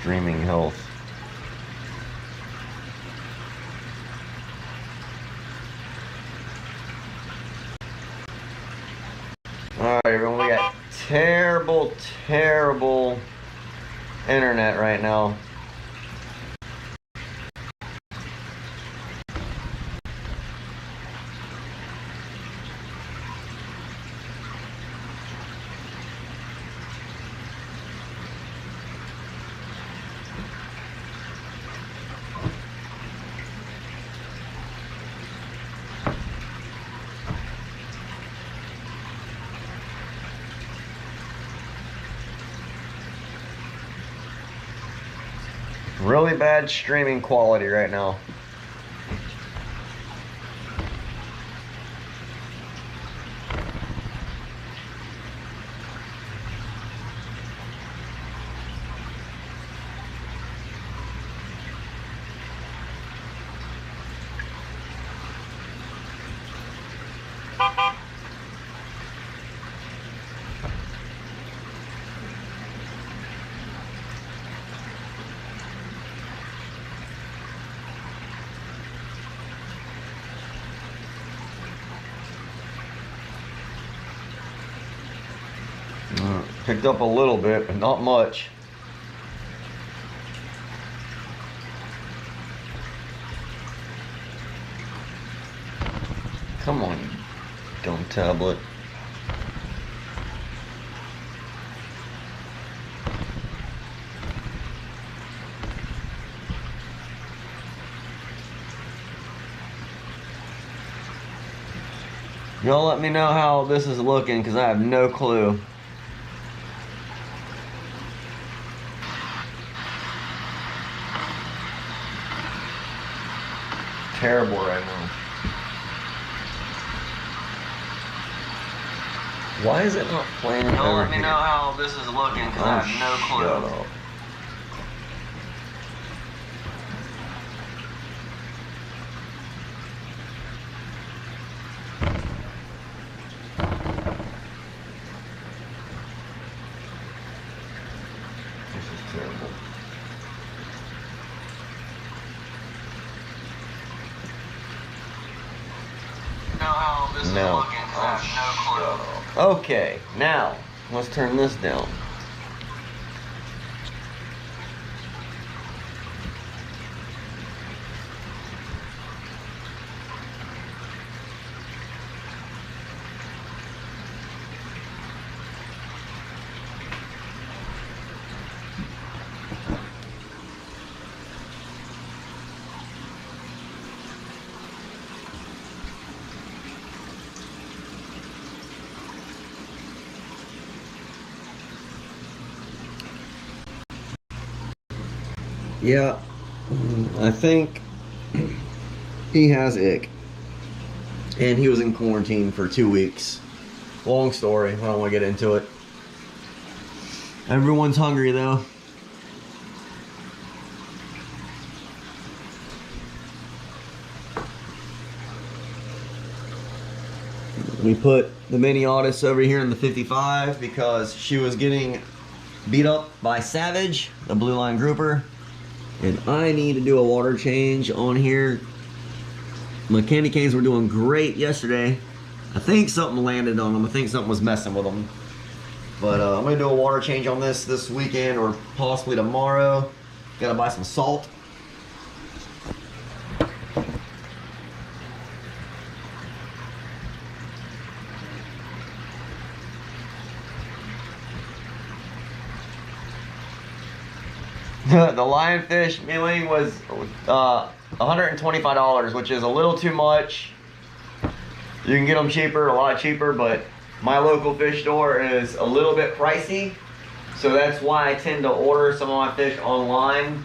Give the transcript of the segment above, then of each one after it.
streaming health. Alright, everyone, we got terrible internet right now. Really bad streaming quality right now. Picked up a little bit, but not much. Come on, you dumb tablet. Y'all let me know how this is looking, because I have no clue. Terrible right now. Why is it not playing? Y'all let me know how this is looking, because I have no clue. Shut up. This is terrible. No. Okay, now let's turn this down. Yeah, I think he has ick. And he was in quarantine for 2 weeks. Long story, I don't want to get into it. Everyone's hungry though. We put the mini Audis over here in the 55 because she was getting beat up by Savage, the blue line grouper. And I need to do a water change on here. My candy canes were doing great yesterday. I think something landed on them. I think something was messing with them. But I'm going to do a water change on this weekend or possibly tomorrow. Gotta buy some salt. The lionfish milling was $125, which is a little too much. You can get them cheaper, a lot cheaper, but my local fish store is a little bit pricey. So that's why I tend to order some of my fish online.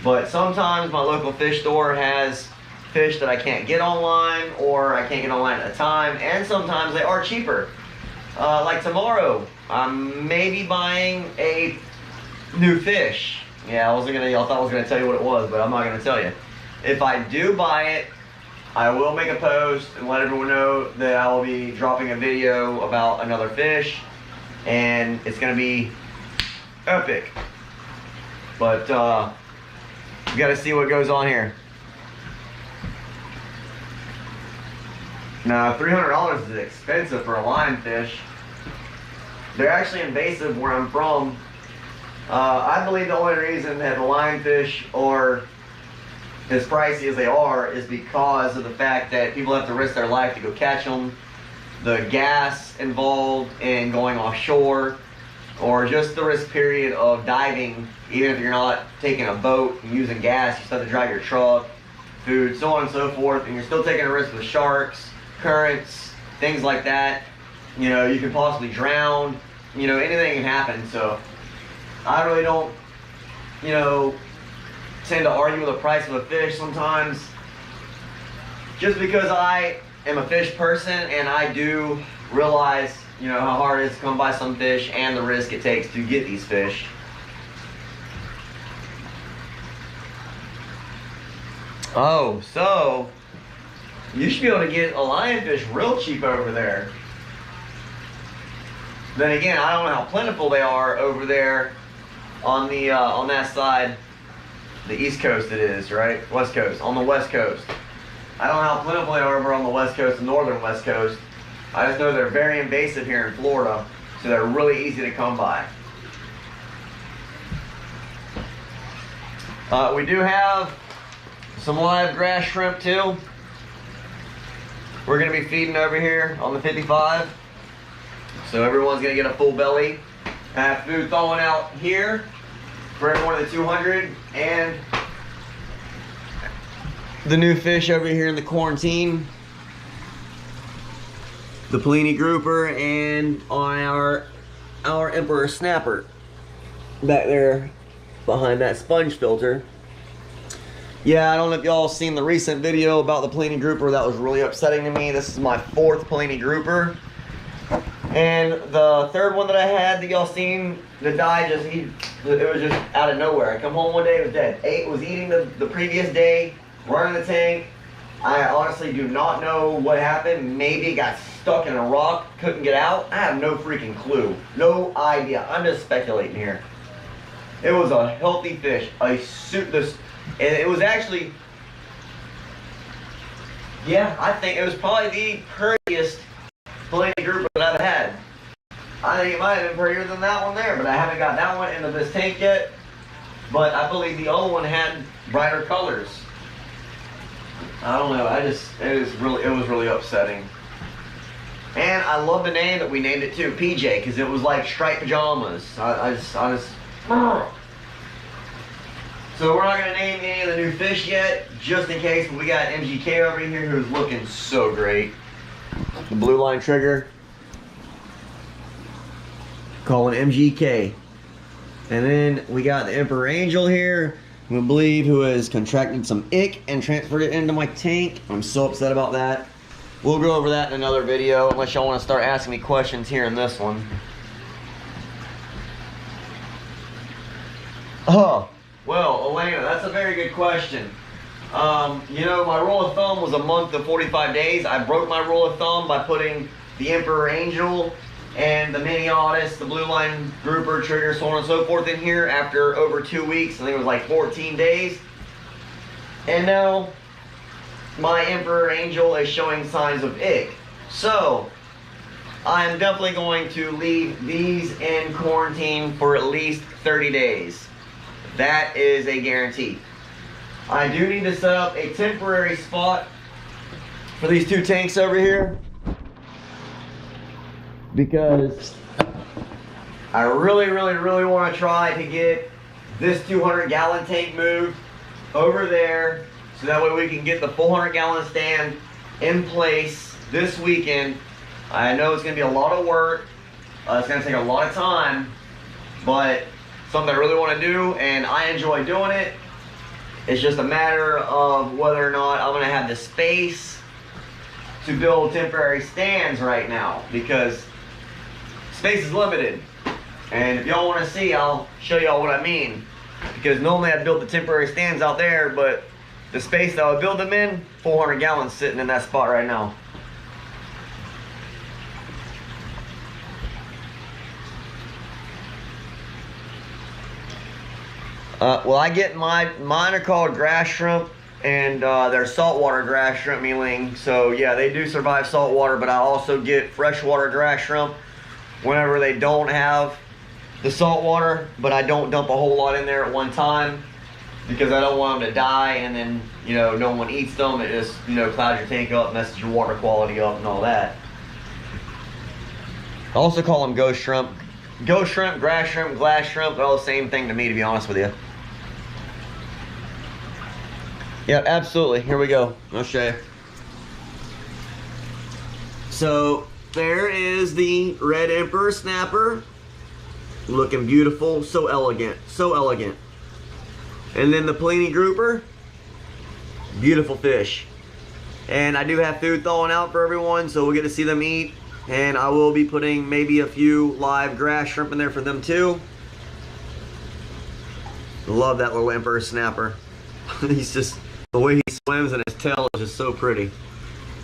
But sometimes my local fish store has fish that I can't get online, or I can't get online at a time, and sometimes they are cheaper. Like tomorrow, I'm maybe buying a new fish. Yeah, I thought I was gonna tell you what it was, but I'm not gonna tell you. If I do buy it, I will make a post and let everyone know that I will be dropping a video about another fish, and it's gonna be epic. But you gotta see what goes on here. Now, $300 is expensive for a lionfish. They're actually invasive where I'm from. I believe the only reason that the lionfish are as pricey as they are is because of the fact that people have to risk their life to go catch them. The gas involved in going offshore, or just the risk period of diving, even if you're not taking a boat and using gas, you still have to drive your truck, food, so on and so forth, and you're still taking a risk with sharks, currents, things like that. You know, you could possibly drown, you know, anything can happen. So I really don't, you know, tend to argue with the price of a fish sometimes, just because I am a fish person and I do realize, you know, how hard it is to come by some fish and the risk it takes to get these fish. Oh, so you should be able to get a lionfish real cheap over there. Then again, I don't know how plentiful they are over there on the on that side. The East Coast it is, right? West Coast. On the West Coast. I don't know how plentiful they are over on the West Coast, the northern West Coast. I just know they're very invasive here in Florida, so they're really easy to come by. We do have some live grass shrimp too. We're going to be feeding over here on the 55. So everyone's going to get a full belly. I have food thawing out here for everyone of the 200, and the new fish over here in the quarantine, the Pliny grouper, and on our emperor snapper back there behind that sponge filter. Yeah, I don't know if y'all seen the recent video about the Pliny grouper. That was really upsetting to me. This is my 4th Pliny grouper. And the 3rd one that I had that y'all seen that died, it was just out of nowhere. I come home one day, it was dead. Was eating the previous day, running the tank. I honestly do not know what happened. Maybe it got stuck in a rock, couldn't get out. I have no freaking clue. No idea. I'm just speculating here. It was a healthy fish. And it was actually, yeah, I think it was probably the prettiest Pliny grouper that I've had. I think it might have been prettier than that one there, but I haven't got that one into this tank yet. But I believe the other one had brighter colors. I don't know. It was really upsetting. And I love the name that we named it too, PJ, because it was like striped pajamas. I just. So we're not gonna name any of the new fish yet, just in case. But we got MGK over here who's looking so great. The blue line trigger. Calling MGK. And then we got the Emperor Angel here, who I believe who has contracted some ick and transferred it into my tank. I'm so upset about that. We'll go over that in another video, unless y'all want to start asking me questions here in this one. Oh, well, Elena, that's a very good question. You know, my rule of thumb was a month to 45 days. I broke my rule of thumb by putting the Emperor Angel and the Mini Otis, the blue line grouper, trigger, so on and so forth in here after over 2 weeks. I think it was like 14 days. And now my Emperor Angel is showing signs of ick. So I'm definitely going to leave these in quarantine for at least 30 days. That is a guarantee. I do need to set up a temporary spot for these 2 tanks over here, because I really want to try to get this 200-gallon tank moved over there, so that way we can get the 400-gallon stand in place this weekend. I know it's going to be a lot of work. It's going to take a lot of time, but something I really want to do, and I enjoy doing it. It's just a matter of whether or not I'm going to have the space to build temporary stands right now, because space is limited. And if y'all want to see, I'll show y'all what I mean. Because normally I'd build the temporary stands out there, but the space that I would build them in, 400 gallons sitting in that spot right now. Well, I get mine are called grass shrimp, and they're saltwater grass shrimp mealing. So yeah, they do survive saltwater, but I also get freshwater grass shrimp whenever they don't have the saltwater. But I don't dump a whole lot in there at one time because I don't want them to die, and then no one eats them. It just clouds your tank up, messes your water quality up, and all that. I also call them ghost shrimp. Ghost shrimp, grass shrimp, glass shrimp, they're all the same thing to me, to be honest with you. Yeah, absolutely. Here we go. I'll show you. So there is the red emperor snapper. Looking beautiful. So elegant. So elegant. And then the Pliny grouper. Beautiful fish. And I do have food thawing out for everyone, so we'll get to see them eat. And I will be putting maybe a few live grass shrimp in there for them too. Love that little emperor snapper. He's just, the way he swims and his tail is just so pretty.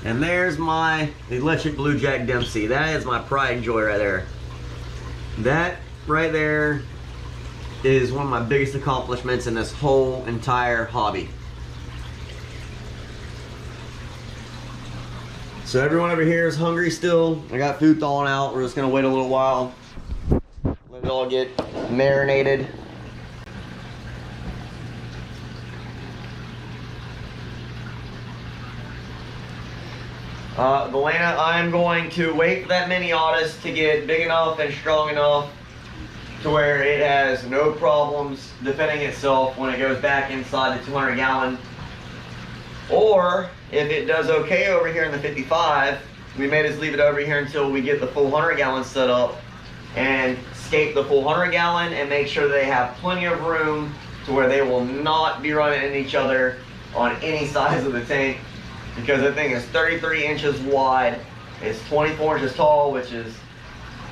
And there's my electric blue jack Dempsey. That is my pride and joy right there. That right there is one of my biggest accomplishments in this whole entire hobby. So everyone over here is hungry still. I got food thawing out. We're just gonna wait a little while. Let it all get marinated. Valena, I'm going to wait for that mini-Otis to get big enough and strong enough to where it has no problems defending itself when it goes back inside the 200 gallon. Or if it does okay over here in the 55, we may just leave it over here until we get the full 100 gallon set up and scape the full 100 gallon and make sure they have plenty of room to where they will not be running into each other on any size of the tank, because the thing is 33 inches wide, it's 24 inches tall, which is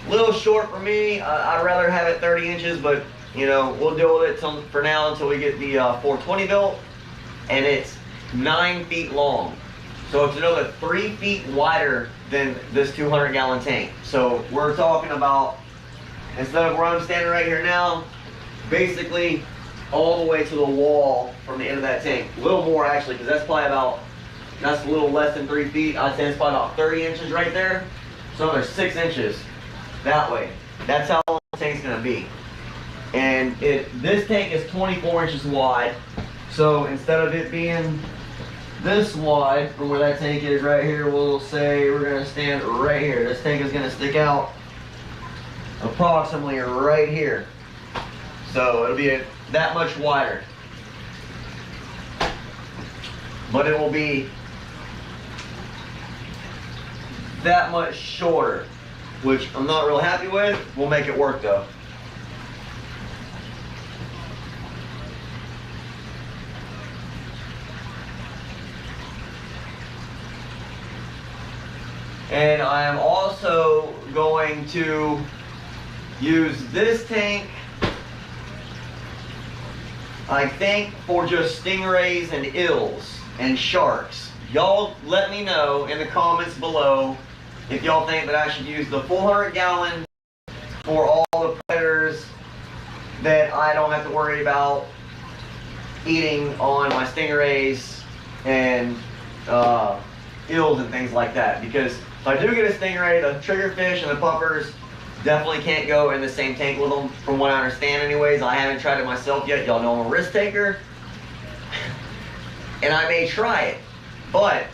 a little short for me. I'd rather have it 30 inches, but we'll deal with it for now until we get the 420 built. And it's 9 feet long, so it's another 3 feet wider than this 200 gallon tank. So we're talking about, instead of where I'm standing right here now, basically all the way to the wall from the end of that tank. A little more actually, because that's probably about, that's a little less than 3 feet. I'd say it's probably about 30 inches right there. So there's 6 inches that way. That's how long the tank's gonna be. And this tank is 24 inches wide. So instead of it being this wide from where that tank is right here, we'll say we're gonna stand right here. This tank is gonna stick out approximately right here. So it'll be that much wider. But it will be that much shorter, which I'm not real happy with. We'll make it work though. And I am also going to use this tank, I think, for just stingrays and eels and sharks. Y'all let me know in the comments below if y'all think that I should use the 400 gallon for all the predators that I don't have to worry about eating on my stingrays and eels and things like that. Because if I do get a stingray, the triggerfish and the puffers definitely can't go in the same tank with them, from what I understand anyways. I haven't tried it myself yet. Y'all know I'm a risk taker. And I may try it. But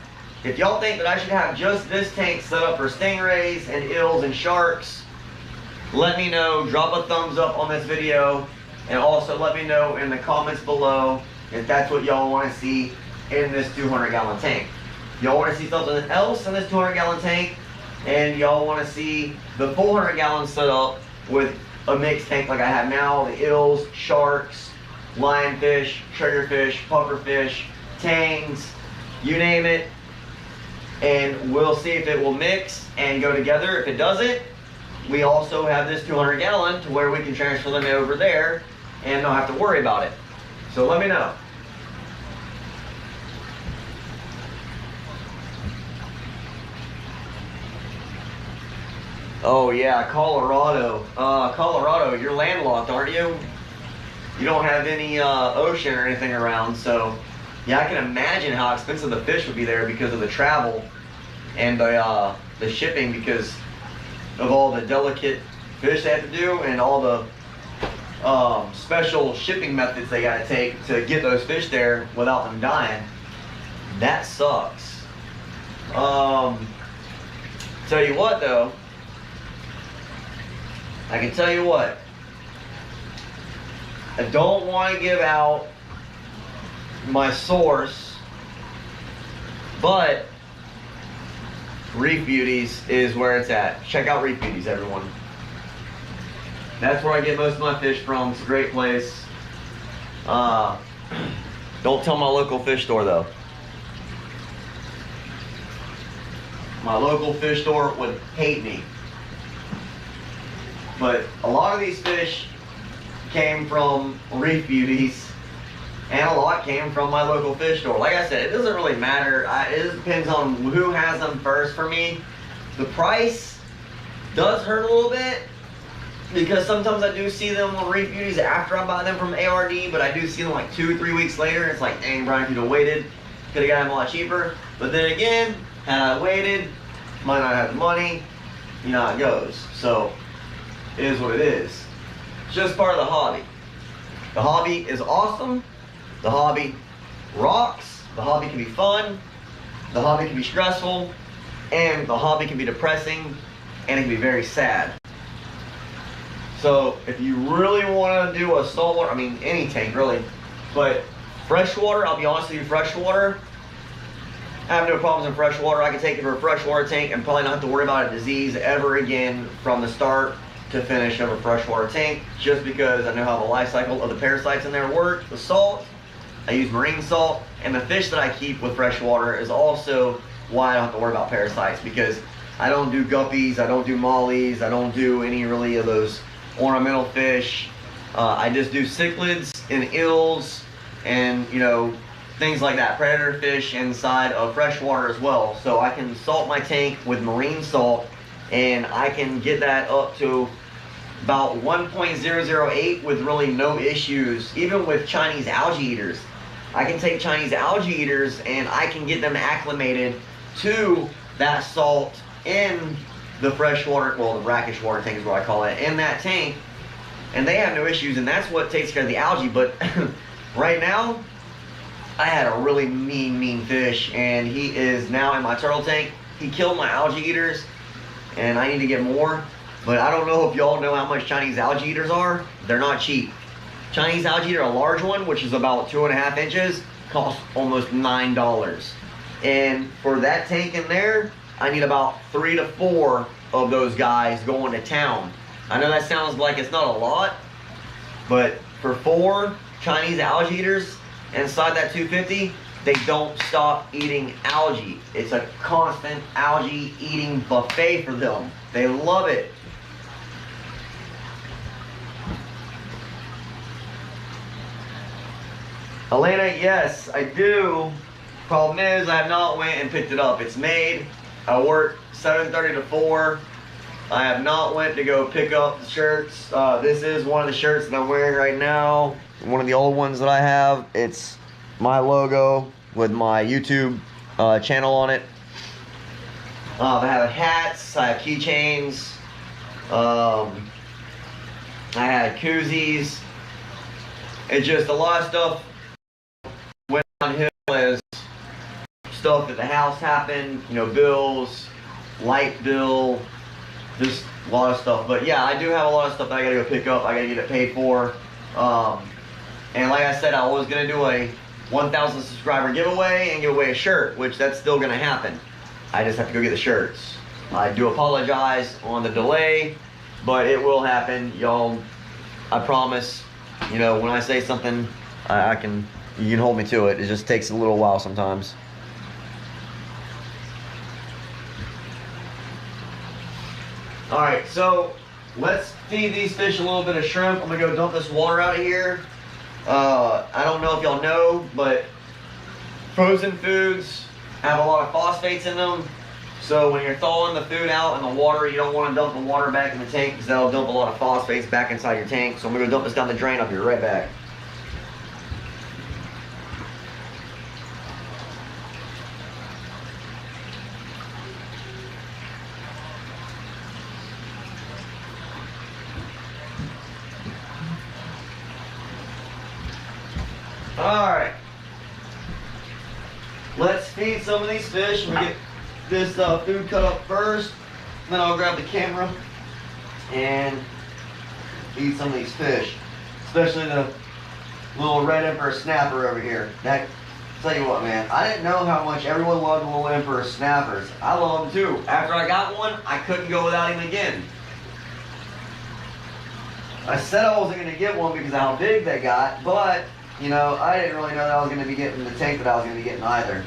if y'all think that I should have just this tank set up for stingrays and eels and sharks, let me know. Drop a thumbs up on this video. And also let me know in the comments below if that's what y'all want to see in this 200 gallon tank. Y'all want to see something else in this 200 gallon tank, and y'all want to see the 400 gallon set up with a mixed tank like I have now, the eels, sharks, lionfish, triggerfish, pufferfish, tangs, you name it, and we'll see if it will mix and go together. If it doesn't, we also have this 200 gallon to where we can transfer them over there and don't have to worry about it. So let me know. Oh yeah, Colorado. Colorado, you're landlocked, aren't you? you don't have any ocean or anything around. So yeah, I can imagine how expensive the fish would be there because of the travel and the shipping, because of all the delicate fish they have to do and all the special shipping methods they gotta take to get those fish there without them dying. That sucks. Tell you what though, I can tell you what, I don't want to give out my source, but Reef Beauties is where it's at. Check out Reef Beauties, everyone. That's where I get most of my fish from. It's a great place. Don't tell my local fish store though. My local fish store would hate me. But a lot of these fish came from Reef Beauties, and a lot came from my local fish store. Like I said, it doesn't really matter. It depends on who has them first for me. The price does hurt a little bit, because sometimes I do see them on Reef Beauties after I buy them from ARD, but I do see them like 2-3 weeks later. It's like, dang, Brian, could have waited. Could have got them a lot cheaper. But then again, had I waited, might not have the money. You know how it goes. So, it is what it is. It's just part of the hobby. The hobby is awesome. The hobby rocks. The hobby can be fun. The hobby can be stressful. And the hobby can be depressing. And it can be very sad. So if you really want to do a saltwater, I mean any tank really, but freshwater, I'll be honest with you, freshwater, I have no problems in freshwater. I can take it for a freshwater tank and probably not have to worry about a disease ever again from the start to finish of a freshwater tank, just because I know how the life cycle of the parasites in there work. The salt, I use marine salt, and the fish that I keep with freshwater is also why I don't have to worry about parasites, because I don't do guppies, I don't do mollies, I don't do any really of those ornamental fish. I just do cichlids and eels and, you know, things like that, predator fish inside of freshwater as well. So I can salt my tank with marine salt, and I can get that up to about 1.008 with really no issues. Even with Chinese algae eaters, I can take Chinese algae eaters and I can get them acclimated to that salt in the freshwater, well, the brackish water tank is what I call it, in that tank, and they have no issues, and that's what takes care of the algae. But right now, I had a really mean fish, and he is now in my turtle tank. He killed my algae eaters, and I need to get more, but I don't know if y'all know how much Chinese algae eaters are. They're not cheap. Chinese algae eater, a large one, which is about 2.5 inches, costs almost $9. And for that tank in there, I need about 3 to 4 of those guys going to town. I know that sounds like it's not a lot, but for 4 Chinese algae eaters inside that 250, they don't stop eating algae. It's a constant algae eating buffet for them. They love it. Elena, yes, I do. Problem is, I have not went and picked it up. It's made. I work 7:30 to 4. I have not went to go pick up the shirts. This is one of the shirts that I'm wearing right now. One of the old ones that I have. It's my logo with my YouTube channel on it. I have hats. I have keychains. I had koozies. It's just a lot of stuff went downhill as stuff at the house happened, you know, bills, light bill, just a lot of stuff. But yeah, I do have a lot of stuff that I gotta go pick up. I gotta get it paid for. And like I said, I was gonna do a 1,000 subscriber giveaway and give away a shirt, which that's still gonna happen. I just have to go get the shirts. I do apologize on the delay, but it will happen, y'all. I promise. You know, when I say something, you can hold me to it. It just takes a little while sometimes. Alright, so let's feed these fish a little bit of shrimp. I'm gonna go dump this water out of here. I don't know if y'all know, but frozen foods have a lot of phosphates in them. So when you're thawing the food out in the water, you don't want to dump the water back in the tank, because that'll dump a lot of phosphates back inside your tank. So I'm gonna go dump this down the drain. I'll be right back. Alright. Let's feed some of these fish. We get this food cut up first. Then I'll grab the camera and feed some of these fish. Especially the little red emperor snapper over here. That, tell you what, man, I didn't know how much everyone loved the little emperor snappers. I love them too. After I got one, I couldn't go without him again. I said I wasn't going to get one because of how big they got, but, you know, I didn't really know that I was going to be getting the tank that I was going to be getting either.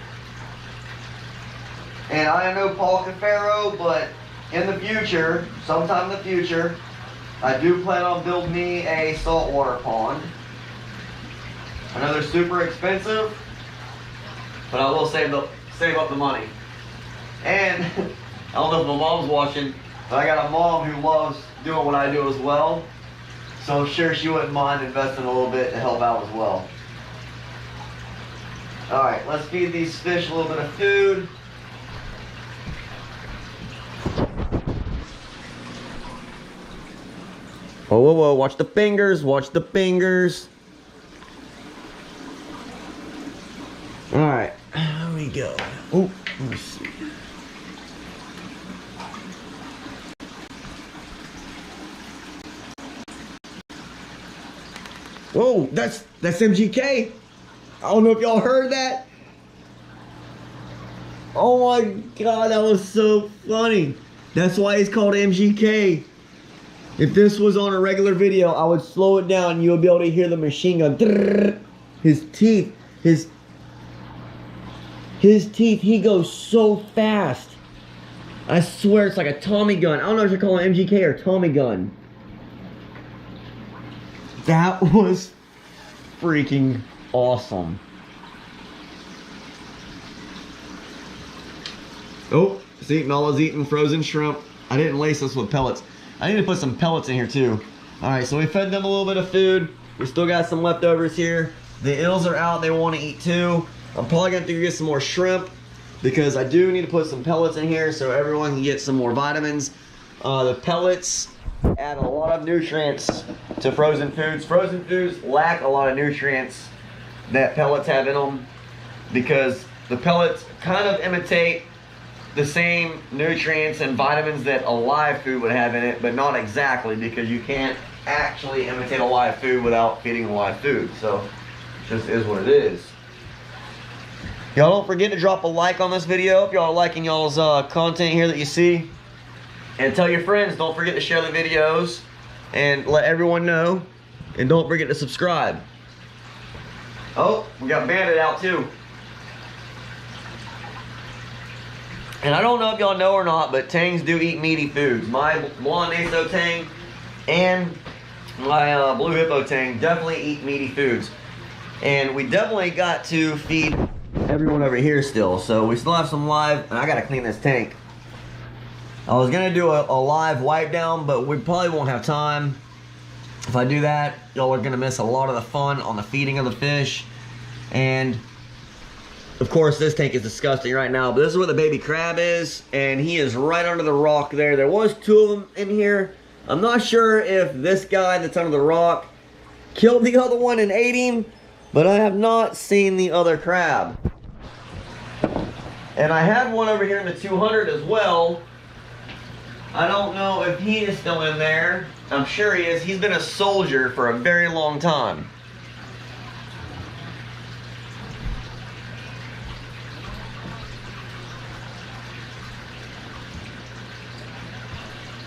And I know Paul Cafaro, but in the future, sometime in the future, I do plan on building me a saltwater pond. I know they're super expensive, but I will save up the money. And I don't know if my mom's watching, but I got a mom who loves doing what I do as well. So I'm sure she wouldn't mind investing a little bit to help out as well. Alright, let's feed these fish a little bit of food. Whoa, whoa, whoa, watch the fingers, watch the fingers. Alright, here we go. Oh, let me see. Whoa, that's MGK. I don't know if y'all heard that. Oh my God, that was so funny. That's why he's called MGK. If this was on a regular video, I would slow it down and you'll be able to hear the machine gun. His teeth, his teeth, he goes so fast. I swear it's like a Tommy gun. I don't know if you're calling it MGK or Tommy gun. That was freaking awesome. Oh, see, Nala's eating frozen shrimp. I didn't lace this with pellets. I need to put some pellets in here too. Alright, so we fed them a little bit of food. We still got some leftovers here. The eels are out, they want to eat too. I'm probably going to have to get some more shrimp because I do need to put some pellets in here so everyone can get some more vitamins. The pellets add a lot of nutrients to frozen foods. Frozen foods lack a lot of nutrients that pellets have in them because the pellets kind of imitate the same nutrients and vitamins that a live food would have in it, but not exactly, because you can't actually imitate a live food without feeding a live food. So it just is what it is. Y'all don't forget to drop a like on this video if y'all are liking y'all's content here that you see. And tell your friends, don't forget to share the videos and let everyone know. And don't forget to subscribe. Oh, we got Bandit out too. And I don't know if y'all know or not, but tangs do eat meaty foods. My blonde aso tang and my blue hippo tang definitely eat meaty foods. And we definitely got to feed everyone over here still. So we still have some live, and I gotta clean this tank. I was gonna do a live wipe down, but we probably won't have time. If I do that, y'all are gonna miss a lot of the fun on the feeding of the fish. And of course, this tank is disgusting right now, but this is where the baby crab is, and he is right under the rock there. There was two of them in here. I'm not sure if this guy that's under the rock killed the other one and ate him, but I have not seen the other crab. And I had one over here in the 200 as well. I don't know if he is still in there. I'm sure he is. He's been a soldier for a very long time.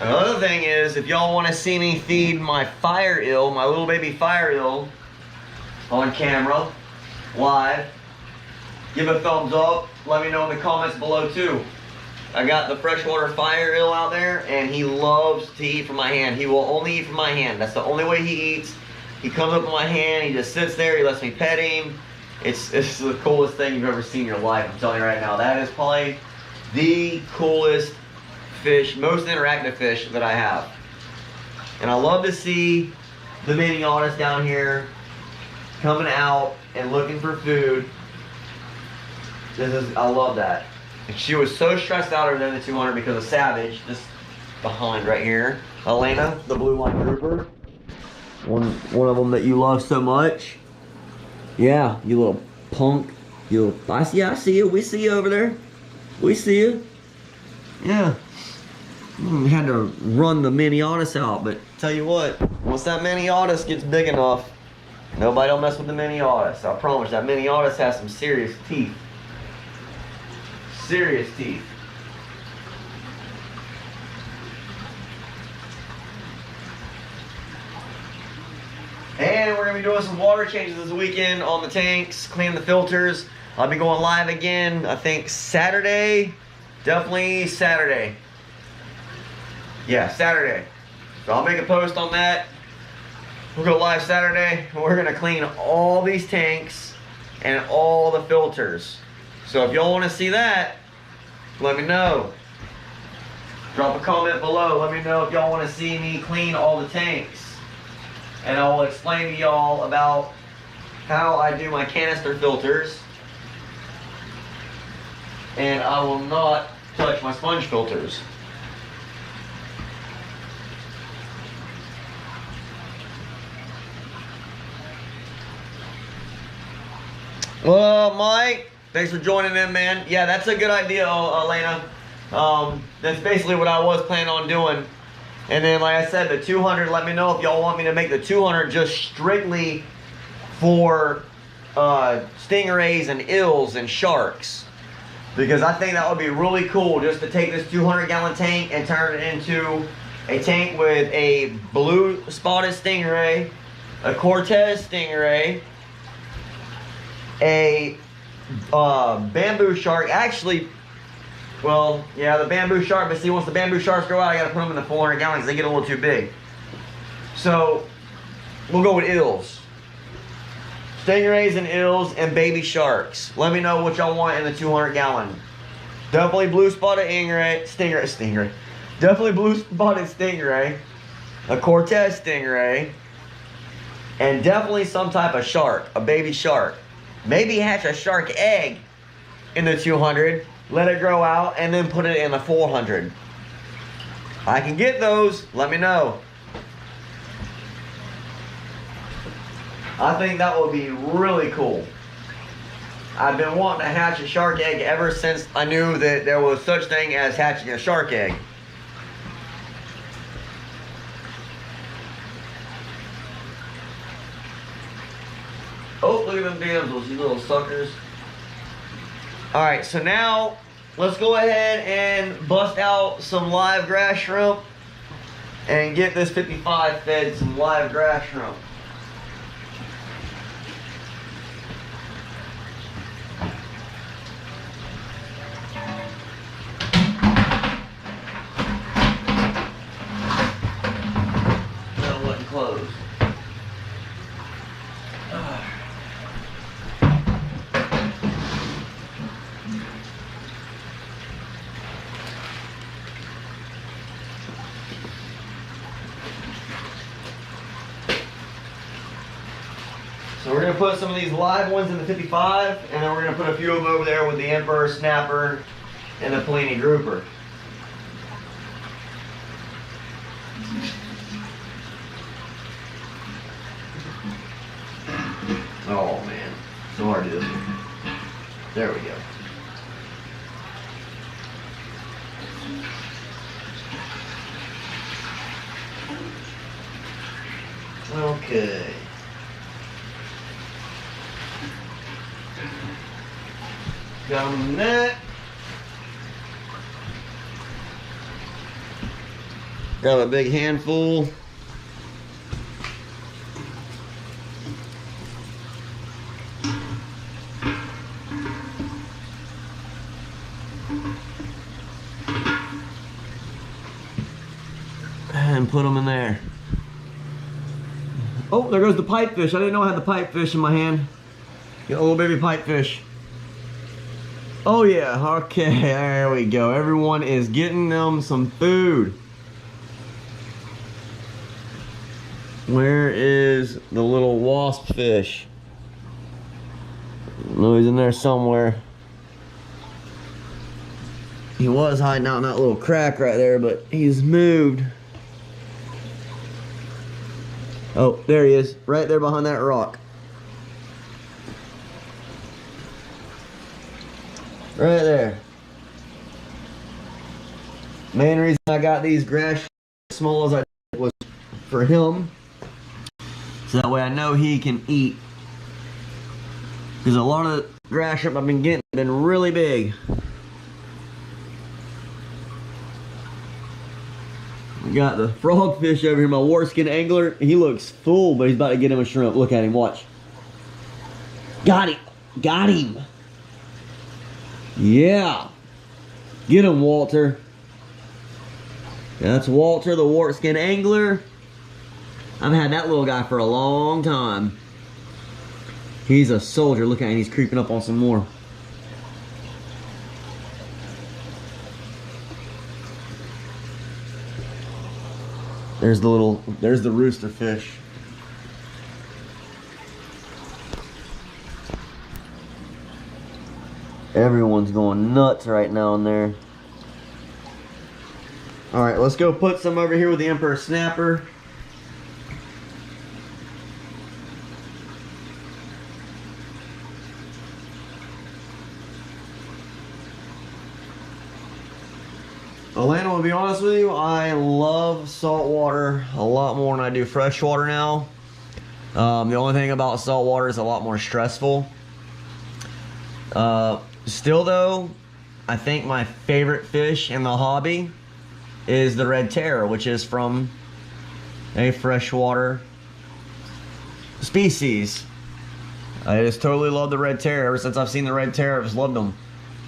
Another thing is, if y'all want to see me feed my fire eel, my little baby fire eel, on camera, live, give a thumbs up. Let me know in the comments below too. I got the freshwater fire eel out there, and he loves to eat from my hand. He will only eat from my hand. That's the only way he eats. He comes up in my hand, he just sits there, he lets me pet him. It's the coolest thing you've ever seen in your life, I'm telling you right now. That is probably the coolest fish, most interactive fish that I have. And I love to see the baby otters down here coming out and looking for food. I love that. And she was so stressed out over there in the 200 because of Savage, just behind right here. Elena, the blue line grouper. One of them that you love so much. Yeah, you little punk. You little, I see you. We see you over there. We see you. Yeah. Had to run the mini Autos out, but tell you what, once that mini Autos gets big enough, nobody don't mess with the mini Autos. I promise, that mini Autos has some serious teeth. Serious teeth. And we're going to be doing some water changes this weekend on the tanks, cleaning the filters. I'll be going live again, I think Saturday. Definitely Saturday. Yeah, Saturday. So I'll make a post on that. We'll go live Saturday. We're going to clean all these tanks and all the filters. So if y'all want to see that, let me know. Drop a comment below. Let me know if y'all want to see me clean all the tanks. And I will explain to y'all about how I do my canister filters. And I will not touch my sponge filters. Well, Mike, thanks for joining in, man. Yeah, that's a good idea, Elena. That's basically what I was planning on doing. And then, like I said, the 200, let me know if y'all want me to make the 200 just strictly for stingrays and eels and sharks. Because I think that would be really cool just to take this 200-gallon tank and turn it into a tank with a blue spotted stingray, a Cortez stingray, a bamboo shark. Actually, well, yeah, the bamboo shark, but see, once the bamboo sharks grow out, I gotta put them in the 400 gallons because they get a little too big. So, we'll go with eels. Stingrays and eels and baby sharks. Let me know what y'all want in the 200 gallon. Definitely blue spotted stingray. Definitely blue spotted stingray. A Cortez stingray. And definitely some type of shark, a baby shark. Maybe hatch a shark egg in the 200. Let it grow out, and then put it in the 400. I can get those. Let me know. I think that would be really cool. I've been wanting to hatch a shark egg ever since I knew that there was such thing as hatching a shark egg. Oh, look at them damsels, you little suckers. Alright, so now let's go ahead and bust out some live grass shrimp and get this 55 fed some live grass shrimp. Now let it close. So we're going to put some of these live ones in the 55, and then we're going to put a few of them over there with the Emperor, Snapper, and the Pelini Grouper. Oh man, so hard to do this one. There we go. Okay. Got them in the net. Grab a big handful. And put them in there. Oh, there goes the pipefish. I didn't know I had the pipefish in my hand. Got a little baby pipefish. Oh yeah, okay, there we go. Everyone is getting them some food. Where is the little wasp fish? No, he's in there somewhere. He was hiding out in that little crack right there, but he's moved. Oh, there he is, right there behind that rock. Right there. Main reason I got these grass as small as I did was for him. So that way I know he can eat. Because a lot of the grass shrimp I've been getting have been really big. We got the frogfish over here, my waterskin angler. He looks full, but he's about to get him a shrimp. Look at him, watch. Got him. Got him. Yeah. Get him, Walter. That's Walter, the waterskin angler. I've had that little guy for a long time. He's a soldier. Look at him, he's creeping up on some more. There's the rooster fish. Everyone's going nuts right now in there. All right, let's go put some over here with the Emperor Snapper. Atlanta, to be honest with you, I love salt water a lot more than I do freshwater now. The only thing about salt water is a lot more stressful. Still though, I think my favorite fish in the hobby is the red terror, which is from a freshwater species. I just totally love the red terror. Ever since I've seen the red terror, I've just loved them.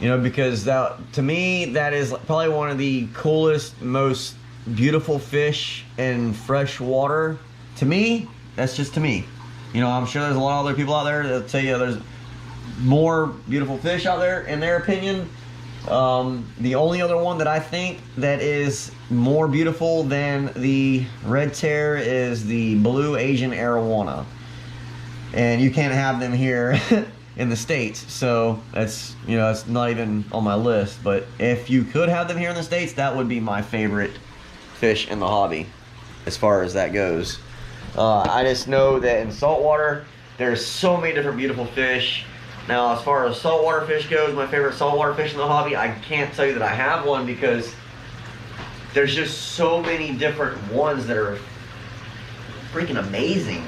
You know, because that, to me, that is probably one of the coolest, most beautiful fish in fresh water. To me, that's just to me. You know, I'm sure there's a lot of other people out there that tell you there's more beautiful fish out there in their opinion. The only other one that I think that is more beautiful than the red terror is the blue Asian arowana. And you can't have them here in the States, so that's, you know, it's not even on my list. But if you could have them here in the States, that would be my favorite fish in the hobby as far as that goes. I just know that in saltwater there's so many different beautiful fish. Now as far as saltwater fish goes, my favorite saltwater fish in the hobby, I can't tell you that I have one because there's just so many different ones that are freaking amazing.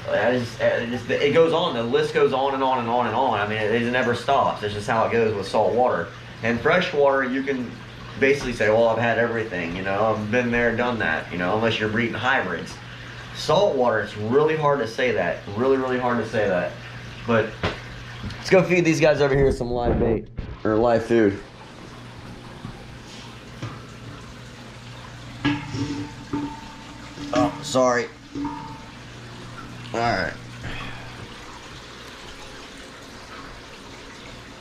It goes on, the list goes on and on and on and on. I mean, it never stops. It's just how it goes with salt water. And freshwater, you can basically say, well, I've had everything, you know, I've been there, done that, you know, unless you're breeding hybrids. Saltwater, it's really hard to say that. Really, really hard to say that. But let's go feed these guys over here some live bait, or live food. Oh, sorry. Alright.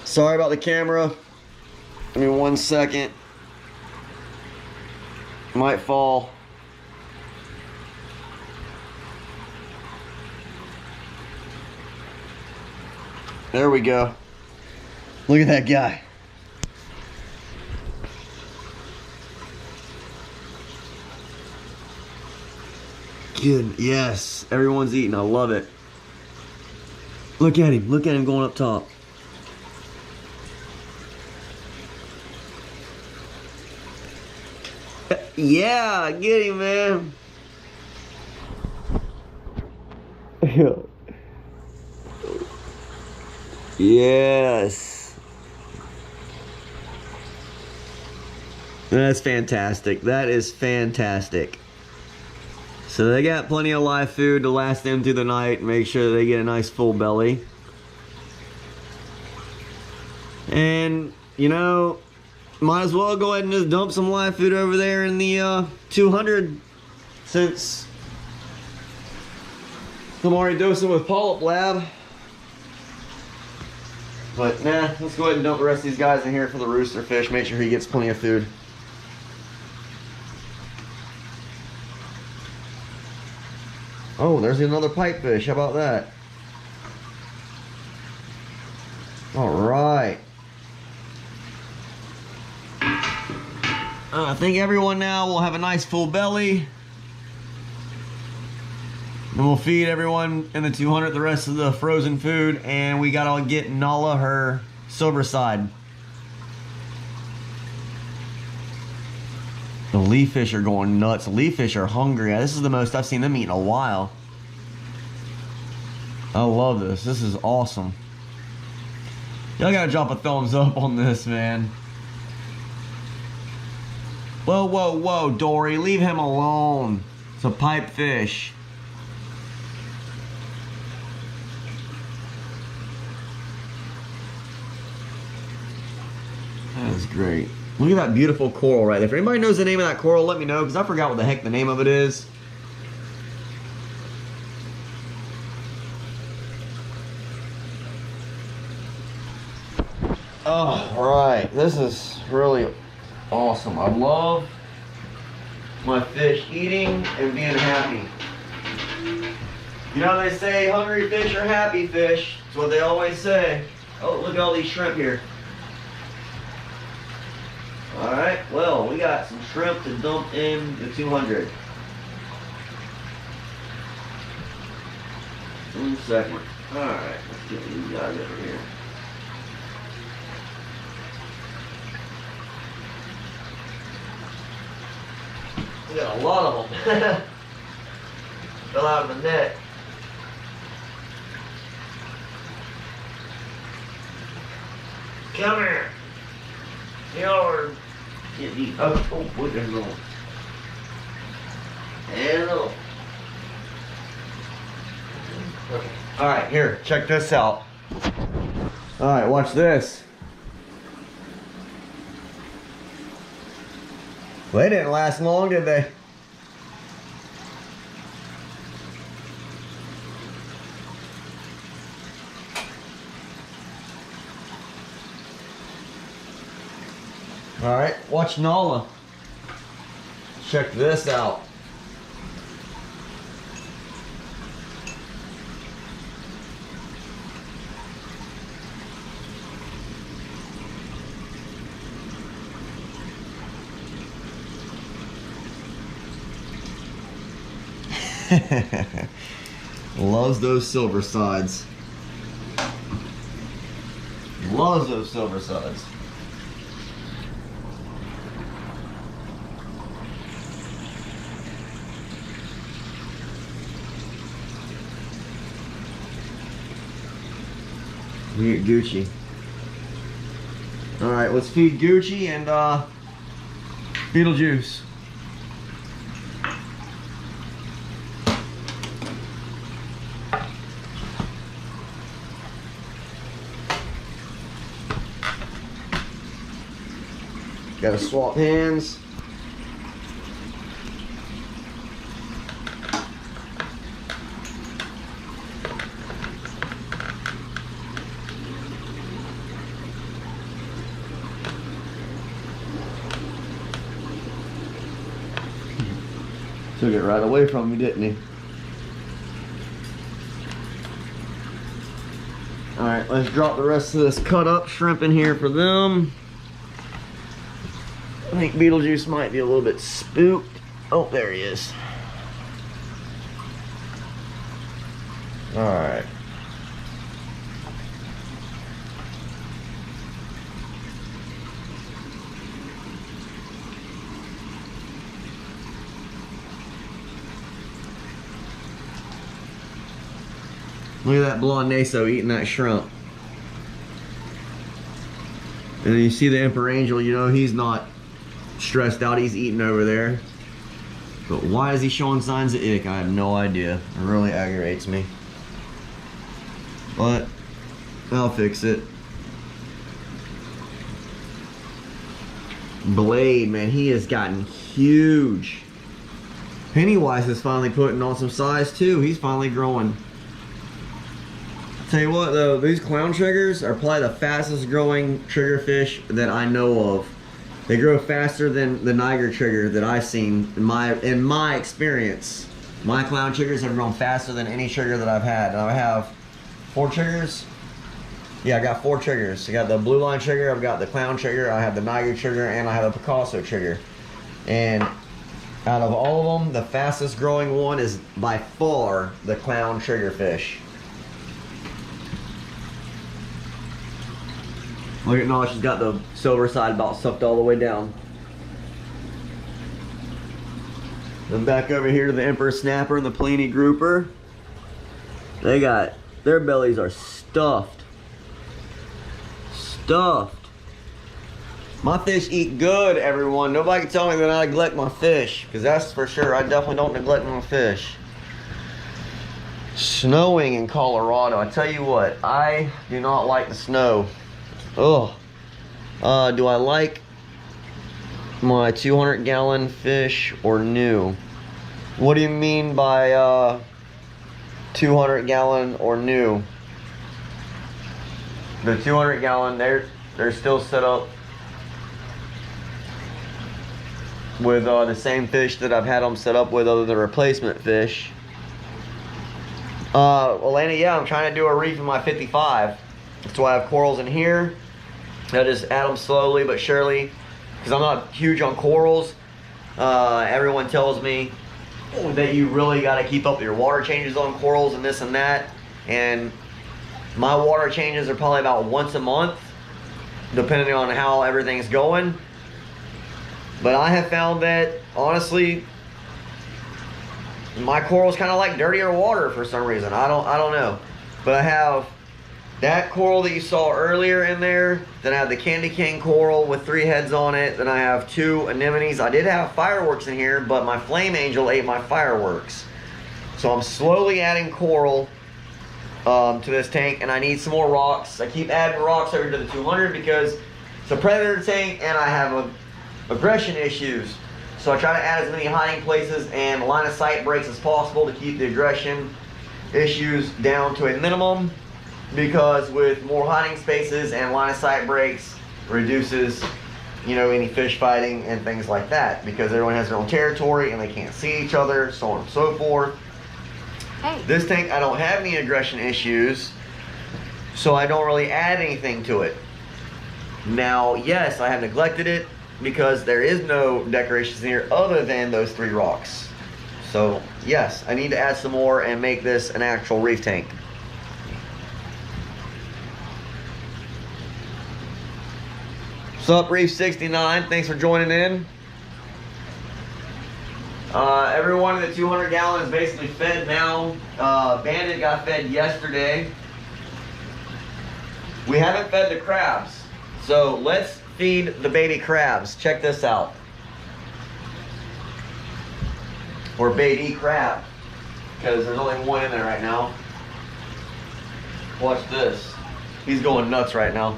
Sorry about the camera. Give me 1 second. Might fall. There we go. Look at that guy. Good. Yes, everyone's eating. I love it. Look at him. Look at him going up top. Yeah, get him, man. Yes. That's fantastic. That is fantastic. So they got plenty of live food to last them through the night and make sure they get a nice full belly. And, you know, might as well go ahead and just dump some live food over there in the 200 since I'm already dosing with Polyp Lab. But nah, let's go ahead and dump the rest of these guys in here for the rooster fish. Make sure he gets plenty of food. Oh, there's another pipefish. How about that? All right. I think everyone now will have a nice full belly. And we'll feed everyone in the 200 the rest of the frozen food. And we gotta get Nala her silver side. The leaf fish are going nuts. The leaf fish are hungry. This is the most I've seen them eat in a while. I love this. This is awesome. Y'all gotta drop a thumbs up on this, man. Whoa, whoa, whoa, Dory. Leave him alone. It's a pipe fish. That is great. Look at that beautiful coral right there. If anybody knows the name of that coral, let me know, because I forgot what the heck the name of it is. Oh, right. This is really awesome. I love my fish eating and being happy. You know they say hungry fish are happy fish. That's what they always say. Oh, look at all these shrimp here. Alright, well, we got some shrimp to dump in the 200. 1 second. Alright, let's get these guys over here. We got a lot of them. Fell out of the net. Come here. Y'all are getting eaten. Oh, boy, there's a little. And a little. Okay. Alright, here, check this out. Alright, watch this. Well, they didn't last long, did they? Alright, watch Nala. Check this out. Loves those silver sides. Loves those silver sides. We get Gucci. Alright, let's feed Gucci and Beetlejuice. Gotta swap hands. Took it right away from me, didn't he? Alright, let's drop the rest of this cut up shrimp in here for them. I think Beetlejuice might be a little bit spooked. Oh, there he is. Alright. Look at that blonde naso eating that shrimp. And then you see the Emperor Angel, you know he's not stressed out, he's eating over there. But why is he showing signs of ick? I have no idea. It really aggravates me. But I'll fix it. Blade, man, he has gotten huge. Pennywise is finally putting on some size too. He's finally growing. Tell you what though, these clown triggers are probably the fastest growing triggerfish that I know of. They grow faster than the Niger trigger that I've seen in my experience. My clown triggers have grown faster than any trigger that I've had. And I have 4 triggers. Yeah, I got 4 triggers. I got the blue line trigger, I've got the clown trigger, I have the Niger trigger, and I have a Picasso trigger. And out of all of them, the fastest growing one is by far the clown triggerfish. Look at Nala, she's got the silver side about sucked all the way down. Then back over here to the Emperor Snapper and the Pliny Grouper. They got, their bellies are stuffed. Stuffed. My fish eat good, everyone. Nobody can tell me that I neglect my fish, because that's for sure. I definitely don't neglect my fish. Snowing in Colorado. I tell you what, I do not like the snow. Ugh. Do I like my 200-gallon fish or new? What do you mean by 200-gallon or new? The 200-gallon, they're still set up with the same fish that I've had them set up with, other than replacement fish. Well, Andy, yeah, I'm trying to do a reef in my 55. So I have corals in here. I just add them slowly but surely, because I'm not huge on corals. Everyone tells me that you really got to keep up with your water changes on corals and this and that. And my water changes are probably about once a month, depending on how everything's going. But I have found that, honestly, my corals kind of like dirtier water for some reason. I don't know. But I have that coral that you saw earlier in there. Then I have the Candy Cane coral with 3 heads on it. Then I have 2 anemones. I did have fireworks in here, but my flame angel ate my fireworks. So I'm slowly adding coral to this tank, and I need some more rocks. I keep adding rocks over to the 200 because it's a predator tank and I have aggression issues. So I try to add as many hiding places and line of sight breaks as possible to keep the aggression issues down to a minimum, because with more hiding spaces and line of sight breaks reduces, you know, any fish fighting and things like that, because everyone has their own territory and they can't see each other, so on and so forth. Hey. This tank, I don't have any aggression issues, so I don't really add anything to it. Now, yes, I have neglected it, because there is no decorations in here other than those 3 rocks. So yes, I need to add some more and make this an actual reef tank. What's up, Reef 69? Thanks for joining in. Every one of the 200 gallons is basically fed now. Bandit got fed yesterday. We haven't fed the crabs, so let's feed the baby crabs. Check this out. Or baby crab, because there's only one in there right now. Watch this. He's going nuts right now.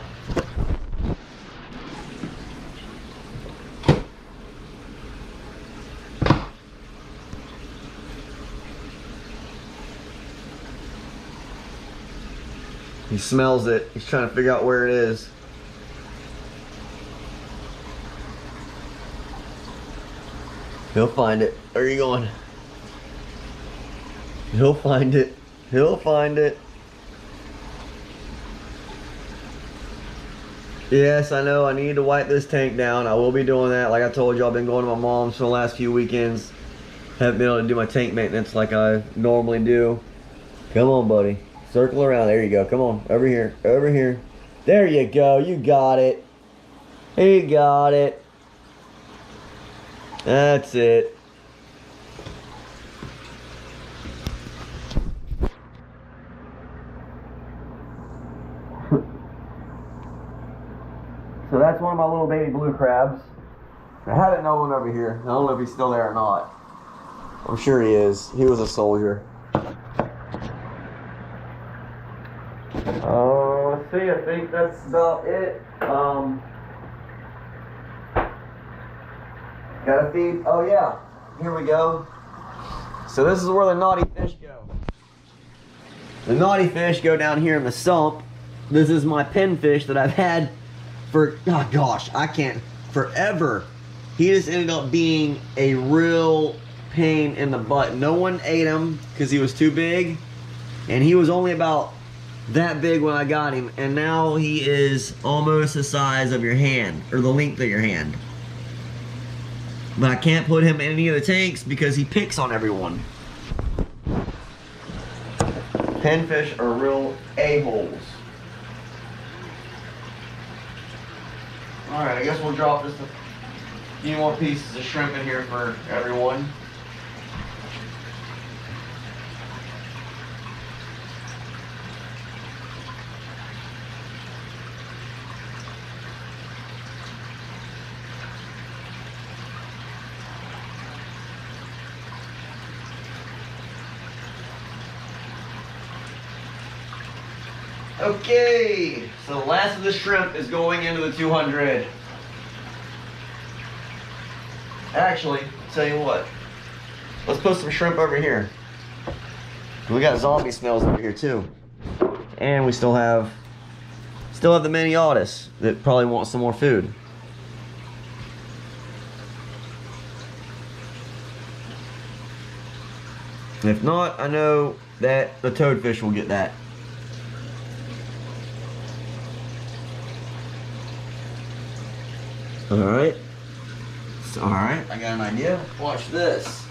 He smells it. He's trying to figure out where it is. He'll find it. Where are you going? He'll find it. He'll find it. Yes, I know. I need to wipe this tank down. I will be doing that. Like I told you, I've been going to my mom's for the last few weekends. Haven't been able to do my tank maintenance like I normally do. Come on, buddy. Circle around. There you go. Come on. Over here. Over here. There you go. You got it. You got it. That's it. So that's one of my little baby blue crabs. I had another one over here. I don't know if he's still there or not. I'm sure he is. He was a soldier. Let's see. I think that's about it. Gotta feed. Oh yeah, here we go. So this is where the naughty fish go. The naughty fish go down here in the sump. This is my pinfish that I've had for, oh gosh, I can't, forever. He just ended up being a real pain in the butt. No one ate him because he was too big, and he was only about that big when I got him, and now he is almost the size of your hand, or the length of your hand. But I can't put him in any of the tanks because he picks on everyone. Pinfish are real a-holes. Alright, I guess we'll drop just a few more pieces of shrimp in here for everyone. Okay, so the last of the shrimp is going into the 200. Actually, I'll tell you what. Let's put some shrimp over here. We got zombie smells over here too. And we still have the mini Audis that probably want some more food. If not, I know that the toadfish will get that. Alright. Alright, I got an idea. Watch this.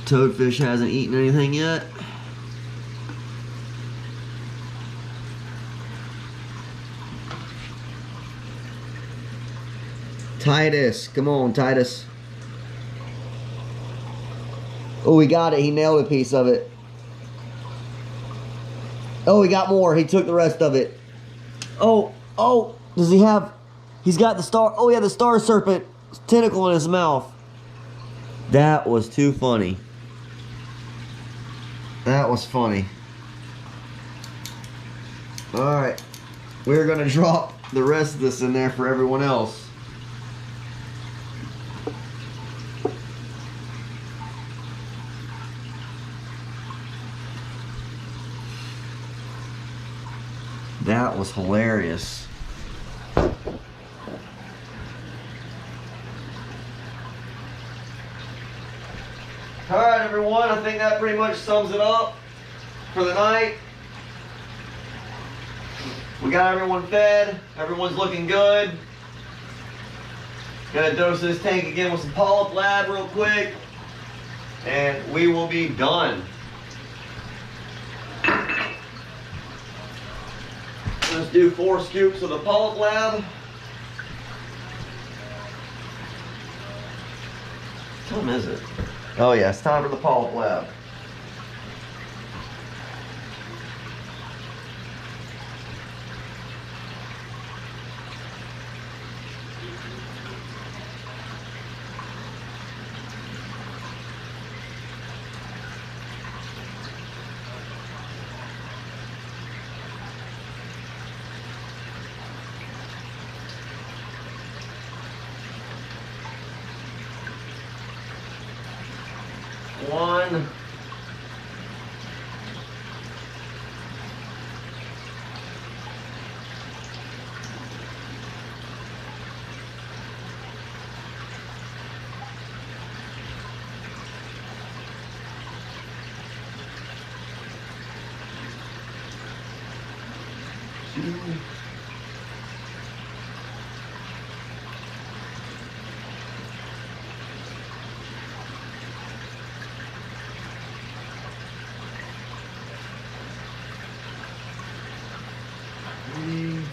Toadfish hasn't eaten anything yet. Titus, come on, Titus. Oh, he got it. He nailed a piece of it. Oh, he got more. He took the rest of it. Oh, does he have... He's got the star... Oh, yeah, the star serpent tentacle in his mouth. That was too funny. That was funny. Alright. We're going to drop the rest of this in there for everyone else. That was hilarious. Alright everyone, I think that pretty much sums it up for the night. We got everyone fed, everyone's looking good. Gonna dose this tank again with some polyp lab real quick, and we will be done. Let's do 4 scoops of the polyp lab. What time is it? Oh yeah, it's time for the polyp lab. One. Two. 3.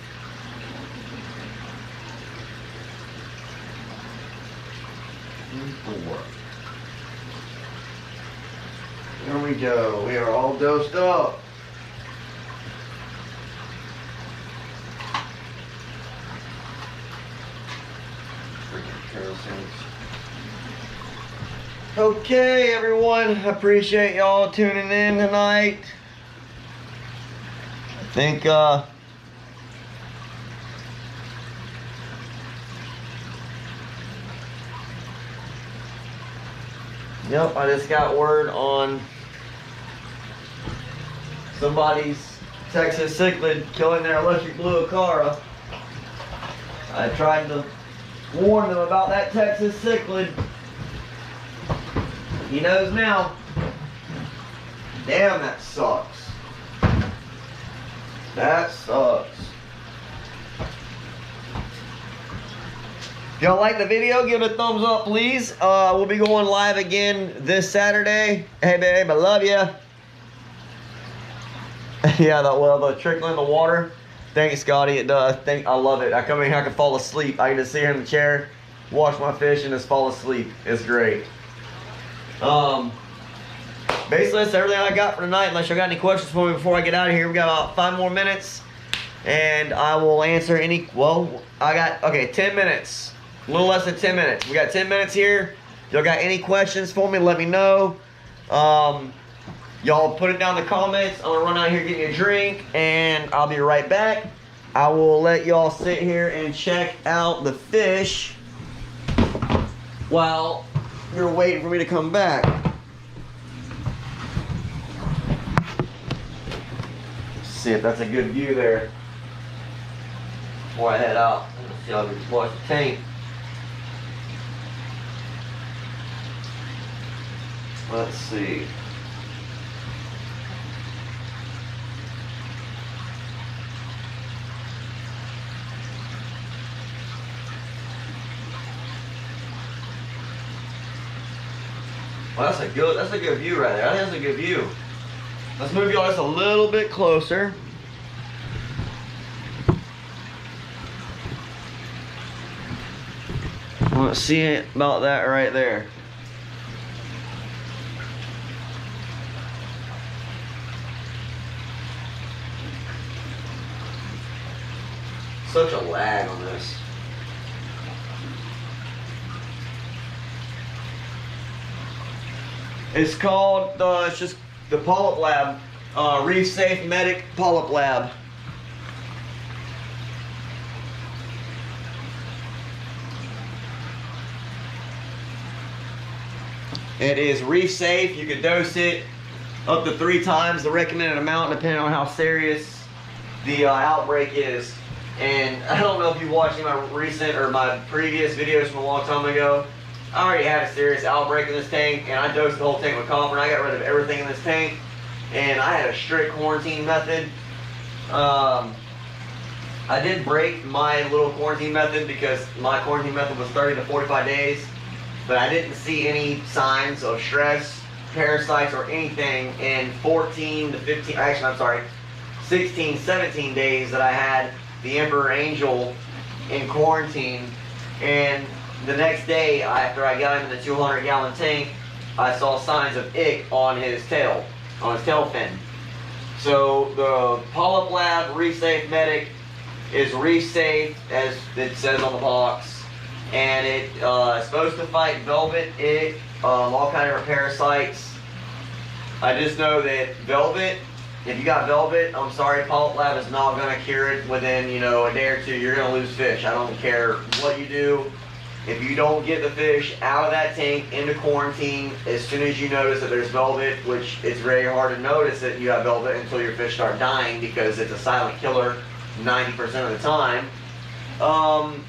4. There we go. We are all dosed up. Okay, everyone. I appreciate y'all tuning in tonight. I think, yep, I just got word on somebody's Texas cichlid killing their electric blue Acara. I tried to warn them about that Texas cichlid. He knows now. Damn, that sucks. That sucks. If y'all like the video, give it a thumbs up, please. We'll be going live again this Saturday. Hey, babe, I love you. Yeah, the trickle in the water. Thanks, Scotty. It does. I love it. I come in here, I can fall asleep. I can just sit here in the chair, wash my fish, and just fall asleep. It's great. Basically, that's everything I got for tonight. Unless you got any questions for me before I get out of here. We got about 5 more minutes, and I will answer any. Well, I got 10 minutes, a little less than 10 minutes. We got 10 minutes here. If y'all got any questions for me, let me know. Y'all put it down in the comments. I'm gonna run out here, get you a drink, and I'll be right back. I will let y'all sit here and check out the fish while you're waiting for me to come back. Let's see if that's a good view there before I head out. Let's see how we can watch the tank. Let's see. Well, that's a good view right there. I think that's a good view. Let's move y'all just a little bit closer. Let's see about that right there. Such a lag on this. It's called, it's just the Polyp Lab, Reef Safe Medic Polyp Lab. It is reef safe. You can dose it up to 3 times the recommended amount depending on how serious the outbreak is. And I don't know if you watched my recent or my previous videos from a long time ago. I already had a serious outbreak in this tank, and I dosed the whole tank with copper, and I got rid of everything in this tank. And I had a strict quarantine method. I did break my little quarantine method because my quarantine method was 30 to 45 days, but I didn't see any signs of stress, parasites, or anything in 14 to 15, actually I'm sorry, 16, 17 days that I had the Emperor Angel in quarantine. And the next day, after I got him in the 200-gallon tank, I saw signs of ick on his tail fin. So the Polyp Lab Reef Safe Medic is reef safe, as it says on the box, and it is supposed to fight velvet, ick, all kind of parasites. I just know that velvet, if you got velvet, I'm sorry, Polyp Lab is not going to cure it within, a day or two. You're going to lose fish. I don't care what you do. If you don't get the fish out of that tank into quarantine, as soon as you notice that there's velvet, which it's very hard to notice that you have velvet until your fish start dying because it's a silent killer 90% of the time,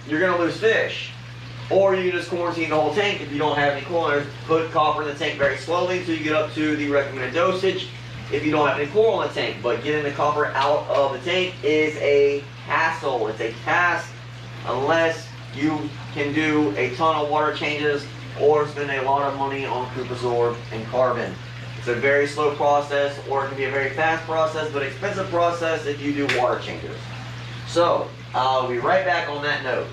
you're going to lose fish. Or you can just quarantine the whole tank if you don't have any coral. Put copper in the tank very slowly until you get up to the recommended dosage if you don't have any coral in the tank. But getting the copper out of the tank is a hassle. It's a task unless you can do a ton of water changes or spend a lot of money on Cupazorb and carbon. It's a very slow process, or it can be a very fast process, but expensive process if you do water changes. So, I'll be right back on that note.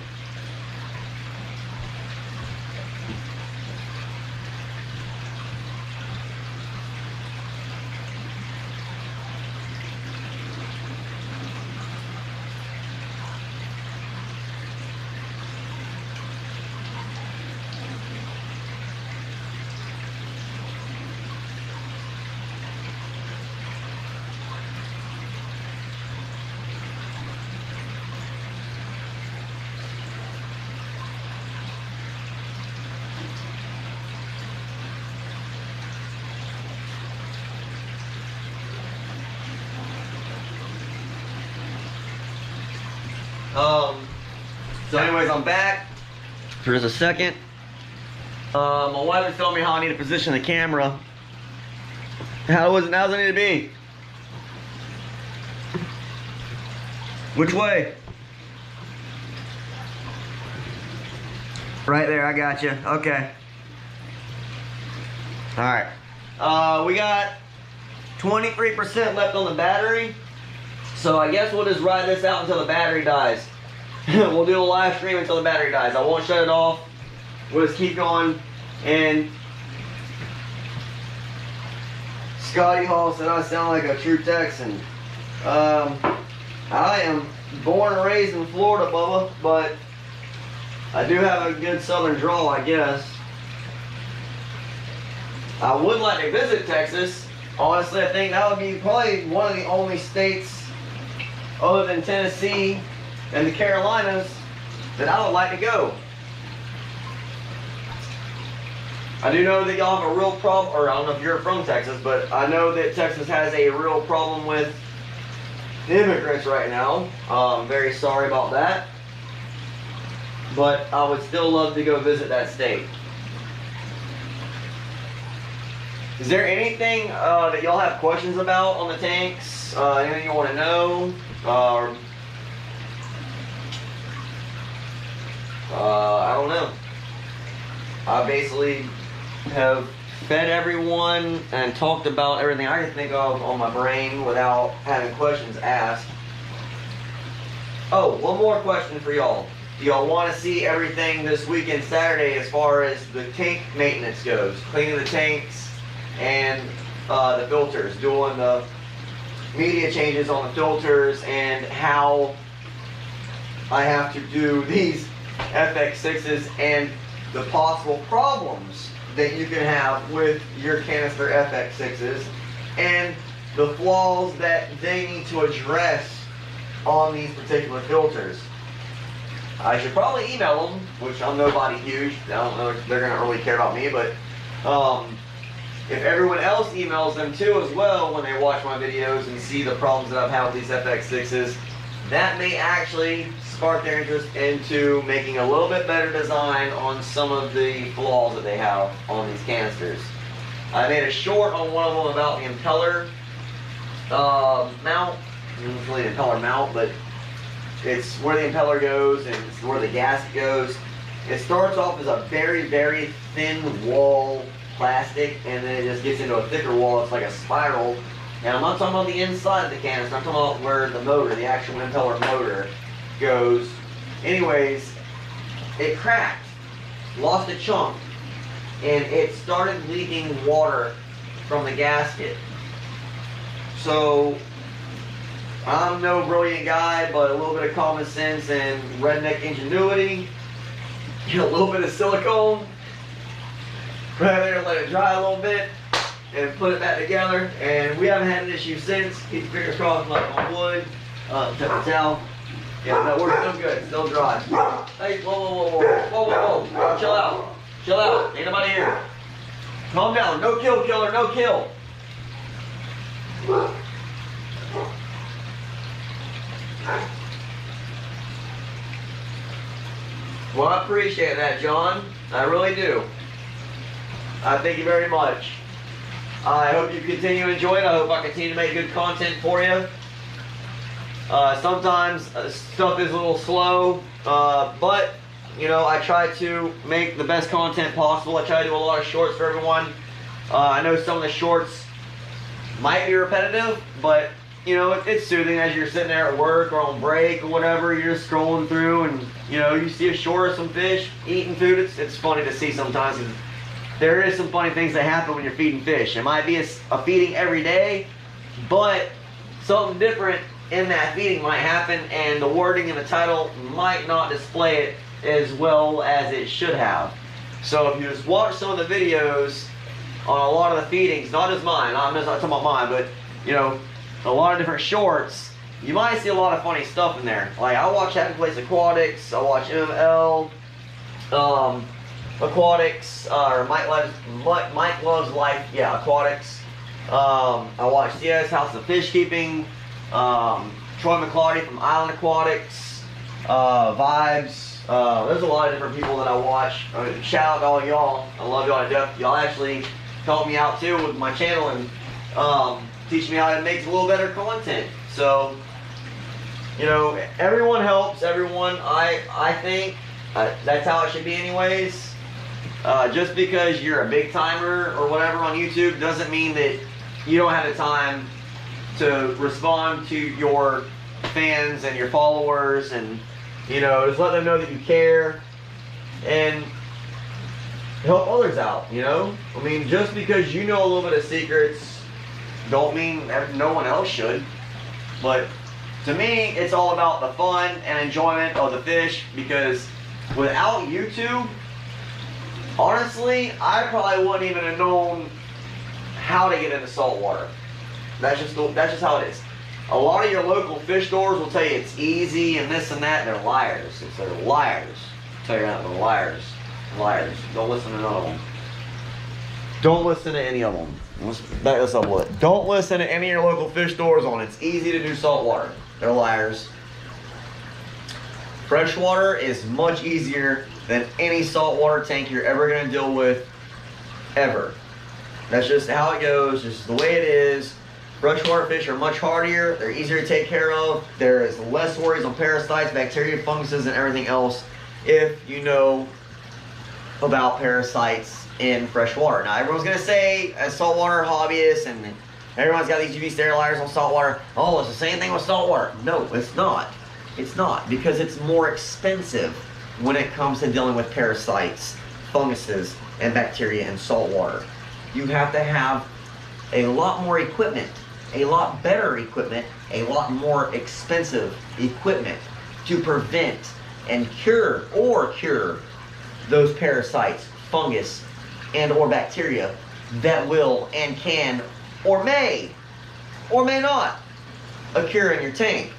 So anyways, I'm back for just a second. My wife was telling me how I need to position the camera. How's it need to be? Which way? Right there, I got you. Okay. Alright. We got 23% left on the battery. So I guess we'll just ride this out until the battery dies. We'll do a live stream until the battery dies. I won't shut it off. We'll just keep going. And Scotty Hall said I sound like a true Texan. I am born and raised in Florida, Bubba, but I do have a good southern drawl, I guess. I would like to visit Texas. Honestly, I think that would be probably one of the only states other than Tennessee and the Carolinas that I would like to go. I do know that y'all have a real problem, or I don't know if you're from Texas, but I know that Texas has a real problem with immigrants right now. I'm very sorry about that. But I would still love to go visit that state. Is there anything that y'all have questions about on the tanks? Anything you want to know? I don't know. I basically have fed everyone and talked about everything I can think of on my brain without having questions asked. Oh, one more question for y'all. Do y'all want to see everything this weekend Saturday as far as the tank maintenance goes? Cleaning the tanks and the filters, doing the media changes on the filters, and how I have to do these FX6s and the possible problems that you can have with your canister FX6s and the flaws that they need to address on these particular filters. I should probably email them, which I'm nobody huge. I don't know if they're going to really care about me, but if everyone else emails them too as well when they watch my videos and see the problems that I've had with these FX6s, that may actually spark their interest into making a little bit better design on some of the flaws that they have on these canisters. I made a short on one of them about the impeller mount. It's really the impeller mount, but it's where the impeller goes and it's where the gasket goes. It starts off as a very, very thin wall plastic, and then it just gets into a thicker wall. It's like a spiral. And I'm not talking about the inside of the canister. I'm talking about where the motor, the actual impeller motor, goes. Anyways, it cracked, lost a chunk, and it started leaking water from the gasket. So I'm no brilliant guy, but a little bit of common sense and redneck ingenuity, get a little bit of silicone, right there, let it dry a little bit, and put it back together. And we haven't had an issue since. Keep your fingers crossed, like on wood. Check the towel. Yeah, no, we're still good, still dry. Hey, whoa, whoa, whoa, whoa, whoa, whoa, chill out, chill out. Ain't nobody here. Calm down. No kill, killer. No kill. Well, I appreciate that, John. I really do. I thank you very much. I hope you continue to enjoy it. I hope I continue to make good content for you. Sometimes stuff is a little slow, but you know, I try to make the best content possible. I try to do a lot of shorts for everyone. I know some of the shorts might be repetitive, but you know, it's soothing as you're sitting there at work or on break or whatever. You're just scrolling through, and you know, you see a short of some fish eating food. It's funny to see sometimes. There is some funny things that happen when you're feeding fish. It might be a feeding every day, but something different in that feeding might happen, and the wording in the title might not display it as well as it should have. So if you just watch some of the videos on a lot of the feedings, not just mine, I'm just not talking about mine, but you know, a lot of different shorts, you might see a lot of funny stuff in there. Like I watch Happy Place Aquatics, I watch ML, Aquatics, or Mike Loves Life, yeah, Aquatics. I watch CS House of Fish Keeping, Troy McClarty from Island Aquatics, Vibes. There's a lot of different people that I watch. Shout out to all y'all. I love y'all to death. Y'all actually help me out too with my channel and teach me how to make a little better content. So, you know, everyone helps everyone. I think that's how it should be anyways. Just because you're a big timer or whatever on YouTube doesn't mean that you don't have the time to respond to your fans and your followers, and you know, just let them know that you care and help others out. You know, I mean, just because you know a little bit of secrets don't mean no one else should. But to me, it's all about the fun and enjoyment of the fish, because without YouTube, honestly, I probably wouldn't even have known how to get into saltwater. That's just how it is. A lot of your local fish stores will tell you it's easy and this and that. They're liars. They're liars. I'll tell you that, they're liars. Liars. Don't listen to none of them. Don't listen to any of them. Let's back this up a little. Don't listen to any of your local fish stores on it's easy to do saltwater. They're liars. Freshwater is much easier than any saltwater tank you're ever going to deal with, ever. That's just how it goes, just the way it is. Freshwater fish are much hardier, they're easier to take care of, there is less worries on parasites, bacteria, funguses, and everything else if you know about parasites in freshwater. Now everyone's going to say, as saltwater hobbyists, and everyone's got these UV sterilizers on saltwater, oh, it's the same thing with saltwater. No, it's not. It's not, because it's more expensive when it comes to dealing with parasites, funguses, and bacteria in saltwater. You have to have a lot more equipment, a lot better equipment, a lot more expensive equipment to prevent and cure those parasites, fungus, and or bacteria that will and can or may not occur in your tank.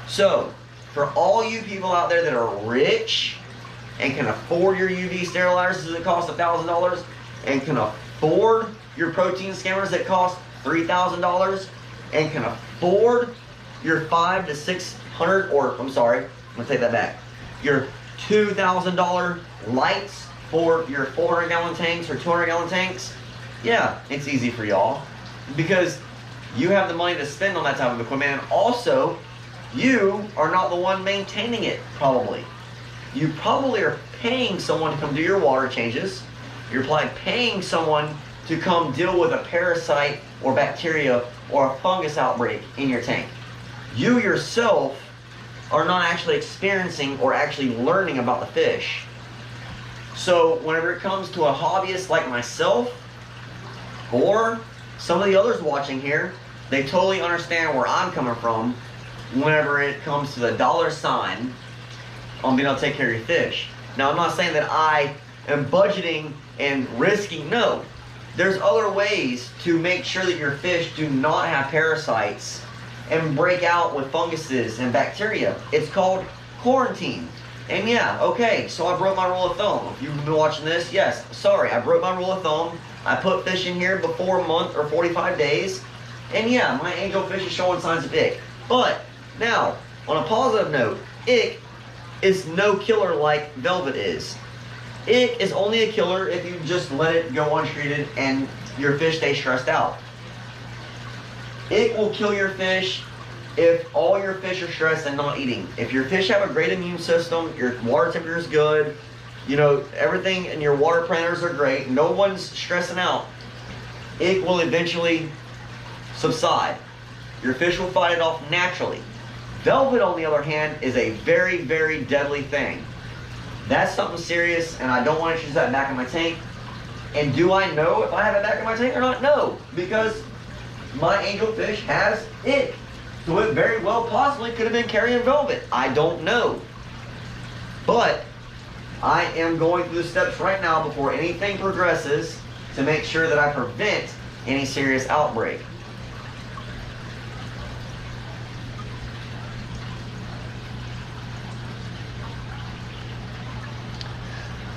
So, for all you people out there that are rich and can afford your UV sterilizers that cost $1,000 and can afford your protein skimmers that cost $3,000 and can afford your $500 to $600, or I'm sorry, I'm gonna take that back, your $2,000 lights for your 400-gallon tanks or 200-gallon tanks, yeah, it's easy for y'all because you have the money to spend on that type of equipment, and also you are not the one maintaining it, probably. You probably are paying someone to come do your water changes. You're probably paying someone to come deal with a parasite or bacteria or a fungus outbreak in your tank. You yourself are not actually experiencing or actually learning about the fish. So whenever it comes to a hobbyist like myself, or some of the others watching here, they totally understand where I'm coming from whenever it comes to the dollar sign on being able to take care of your fish. Now, I'm not saying that I am budgeting and risking, no. There's other ways to make sure that your fish do not have parasites and break out with funguses and bacteria. It's called quarantine. And yeah, okay, so I broke my rule of thumb. If you've been watching this, yes, sorry, I broke my rule of thumb. I put fish in here before a month or 45 days. And yeah, my angelfish is showing signs of ick. But now, on a positive note, ick is no killer like velvet is. Ick is only a killer if you just let it go untreated and your fish stays stressed out. Ick will kill your fish if all your fish are stressed and not eating. If your fish have a great immune system, your water temperature is good, you know, everything in your water parameters are great, no one's stressing out, ick will eventually subside. Your fish will fight it off naturally. Velvet, on the other hand, is a very, very deadly thing. That's something serious, and I don't want to choose that back in my tank. And do I know if I have it back in my tank or not? No, because my angelfish has ick. So it very well possibly could have been carrying velvet. I don't know. But I am going through the steps right now before anything progresses to make sure that I prevent any serious outbreak.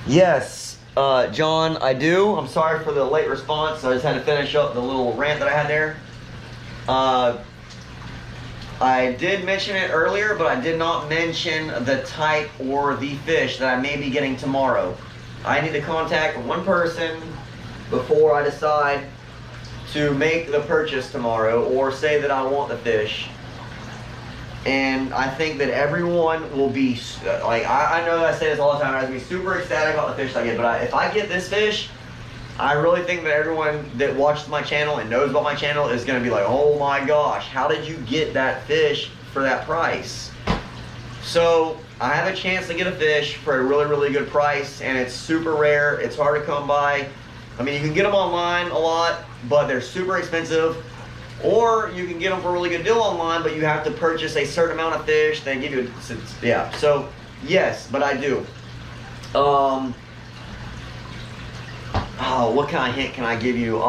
Yes, John, I do. I'm sorry for the late response. I just had to finish up the little rant that I had there. I did mention it earlier, but I did not mention the type or the fish that I may be getting tomorrow. I need to contact one person before I decide to make the purchase tomorrow or say that I want the fish. And I think that everyone will be, like, I know that I say this all the time, I have to be super ecstatic about the fish I get, but if I get this fish, I really think that everyone that watches my channel and knows about my channel is going to be like, oh my gosh, how did you get that fish for that price? So I have a chance to get a fish for a really, really good price, and it's super rare, it's hard to come by. I mean, you can get them online a lot, but they're super expensive. Or you can get them for a really good deal online, but you have to purchase a certain amount of fish. They give you, yeah. So yes, but I do. Oh, what kind of hint can I give you?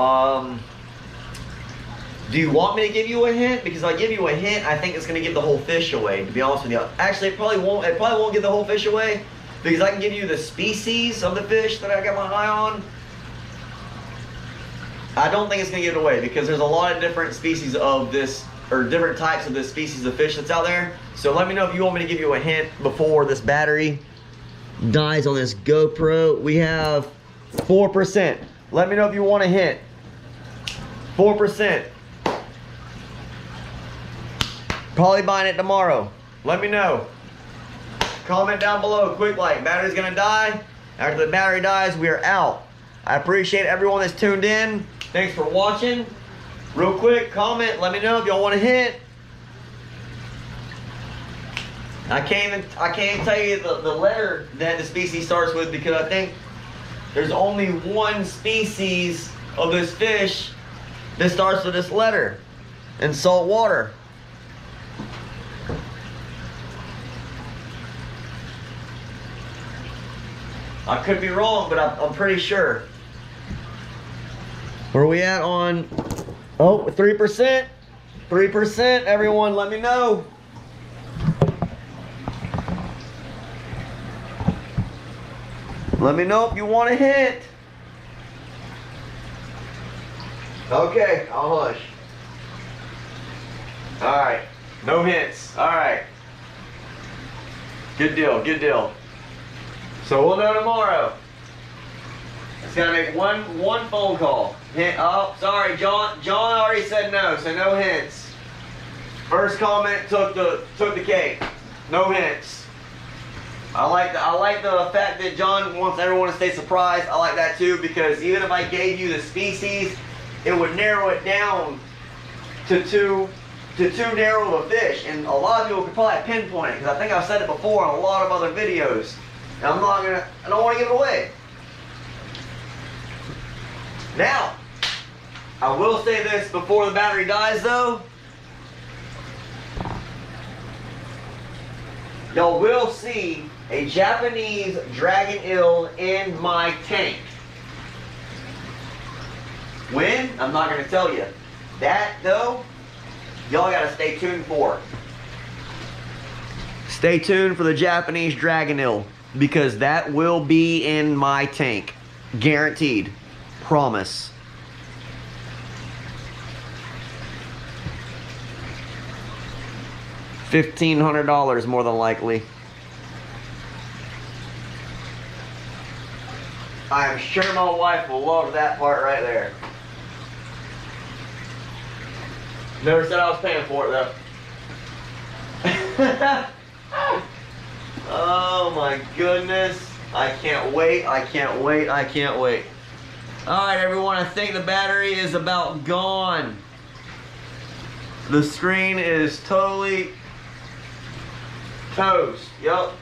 Do you want me to give you a hint? Because if I give you a hint, I think it's gonna give the whole fish away, to be honest with you. Actually, it probably won't give the whole fish away, because I can give you the species of the fish that I got my eye on. I don't think it's gonna give it away, because there's a lot of different species of this, or different types of this species of fish that's out there. So let me know if you want me to give you a hint before this battery dies on this GoPro. We have 4%. Let me know if you want a hint. 4%. Probably buying it tomorrow. Let me know. Comment down below, quick like. Battery's gonna die. After the battery dies, we are out. I appreciate everyone that's tuned in. Thanks for watching. Real quick, comment, let me know if y'all want a hint. I can't tell you the letter that the species starts with, because I think there's only one species of this fish that starts with this letter in salt water. I could be wrong, but I'm pretty sure. Where are we at on? Oh, 3%. 3%, everyone, let me know. Let me know if you want a hint. Okay, I'll hush. All right, no hints. All right. Good deal, good deal. So we'll know tomorrow. It's gonna make one phone call. Hint. Oh, sorry, John already said no, so no hints. First comment took the cake. No hints. I like the fact that John wants everyone to stay surprised. I like that too, because even if I gave you the species, it would narrow it down to too narrow of a fish, and a lot of people could probably pinpoint it, because I think I've said it before in a lot of other videos. And I don't want to give it away. Now, I will say this before the battery dies though. Y'all will see a Japanese dragon eel in my tank. When? I'm not going to tell you. That though, y'all got to stay tuned for. Stay tuned for the Japanese dragon eel, because that will be in my tank. Guaranteed. Promise. $1,500 more than likely. I am sure my wife will love that part right there. Never said I was paying for it though. Oh my goodness. I can't wait, I can't wait, I can't wait. Alright everyone, I think the battery is about gone. The screen is totally toast. Yup.